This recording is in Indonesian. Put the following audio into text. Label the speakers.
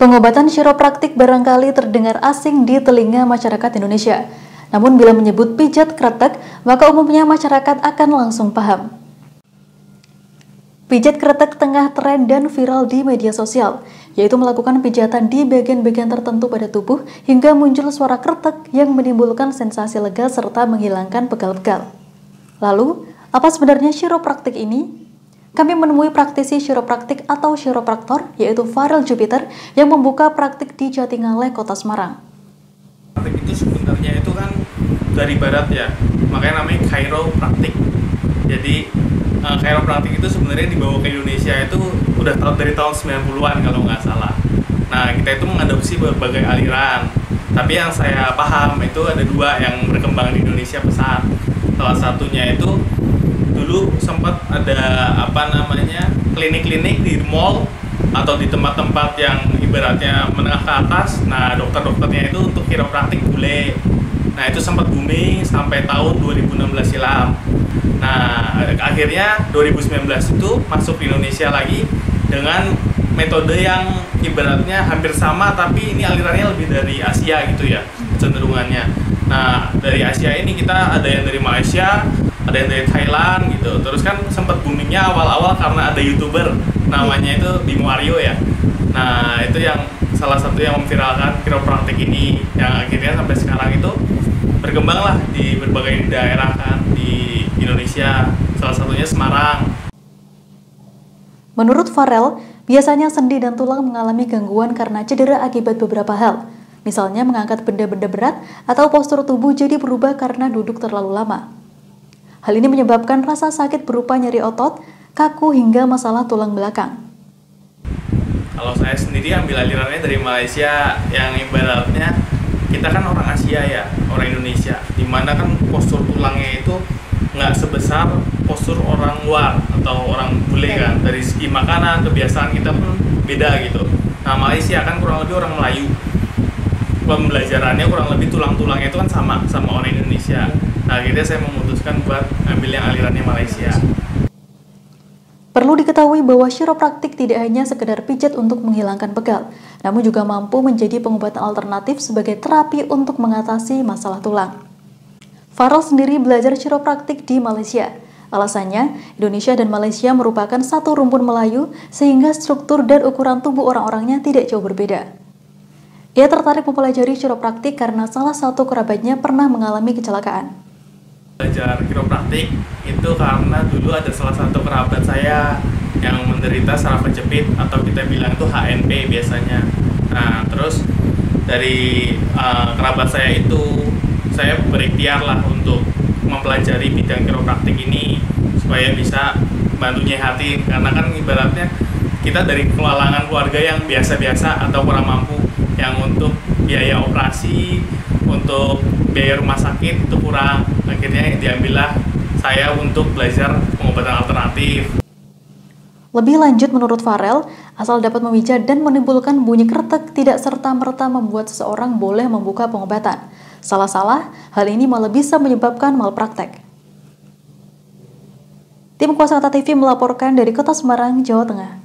Speaker 1: Pengobatan chiropraktik barangkali terdengar asing di telinga masyarakat Indonesia. Namun bila menyebut pijat kretek, maka umumnya masyarakat akan langsung paham. Pijat kretek tengah tren dan viral di media sosial, yaitu melakukan pijatan di bagian-bagian tertentu pada tubuh hingga muncul suara kretek yang menimbulkan sensasi lega serta menghilangkan pegal-pegal. Lalu, apa sebenarnya chiropraktik ini? Kami menemui praktisi chiropraktik atau chiropraktor, yaitu Farel Jupiter, yang membuka praktik di Jatingaleh, Kota Semarang.
Speaker 2: Praktik itu sebenarnya itu kan dari barat ya, makanya namanya chiropraktik. Jadi chiropraktik itu sebenarnya dibawa ke Indonesia itu udah dari tahun 90-an kalau nggak salah. Nah, kita itu mengadopsi berbagai aliran. Tapi yang saya paham itu ada dua yang berkembang di Indonesia pesat. Salah satunya itu dulu sempat ada klinik-klinik di mall atau di tempat-tempat yang ibaratnya menengah ke atas. Nah, dokter-dokternya itu untuk chiropraktik bule. Nah, itu sempat booming sampai tahun 2016 silam. Nah, akhirnya 2019 itu masuk di Indonesia lagi dengan metode yang ibaratnya hampir sama, tapi ini alirannya lebih dari Asia gitu ya, kecenderungannya. Nah, dari Asia ini kita ada yang dari Malaysia, ada yang dari Thailand gitu. Terus kan sempat boomingnya awal-awal karena ada YouTuber namanya itu Bimo Aryo ya. Nah, itu yang salah satu yang memviralkan chiropraktik ini, yang akhirnya sampai sekarang itu berkembang lah di berbagai daerah kan di Indonesia, salah satunya Semarang.
Speaker 1: Menurut Farel, biasanya sendi dan tulang mengalami gangguan karena cedera akibat beberapa hal. Misalnya mengangkat benda-benda berat atau postur tubuh jadi berubah karena duduk terlalu lama. Hal ini menyebabkan rasa sakit berupa nyeri otot, kaku hingga masalah tulang belakang.
Speaker 2: Kalau saya sendiri ambil alirannya dari Malaysia, yang ibaratnya kita kan orang Asia ya, orang Indonesia, dimana kan postur tulangnya itu nggak sebesar postur orang luar atau orang bule kan. Dari segi makanan, kebiasaan kita pun beda gitu. Nah, Malaysia kan kurang lebih orang Melayu. Pembelajarannya kurang lebih tulang-tulangnya itu kan sama orang Indonesia. Nah, akhirnya saya memutuskan buat ambil yang alirannya Malaysia.
Speaker 1: Perlu diketahui bahwa chiropraktik tidak hanya sekedar pijat untuk menghilangkan pegal, namun juga mampu menjadi pengobatan alternatif sebagai terapi untuk mengatasi masalah tulang. Farel sendiri belajar chiropraktik di Malaysia. Alasannya, Indonesia dan Malaysia merupakan satu rumpun Melayu sehingga struktur dan ukuran tubuh orang-orangnya tidak jauh berbeda. Ia tertarik mempelajari chiropraktik karena salah satu kerabatnya pernah mengalami kecelakaan.
Speaker 2: Belajar chiropraktik itu karena dulu ada salah satu kerabat saya yang menderita saraf kejepit atau kita bilang itu HNP biasanya. Nah, terus dari kerabat saya itu saya berikhtiar lah untuk mempelajari bidang chiropraktik ini supaya bisa bantu nyehatin, karena kan ibaratnya kita dari kelalaian keluarga yang biasa-biasa atau kurang mampu, yang untuk biaya operasi, untuk biaya rumah sakit itu kurang. Akhirnya diambillah saya untuk belajar pengobatan alternatif.
Speaker 1: Lebih lanjut, menurut Farel, asal dapat memijat dan menimbulkan bunyi kretek tidak serta-merta membuat seseorang boleh membuka pengobatan. Salah-salah, hal ini malah bisa menyebabkan malpraktek. Tim Kuasa Kata TV melaporkan dari Kota Semarang, Jawa Tengah.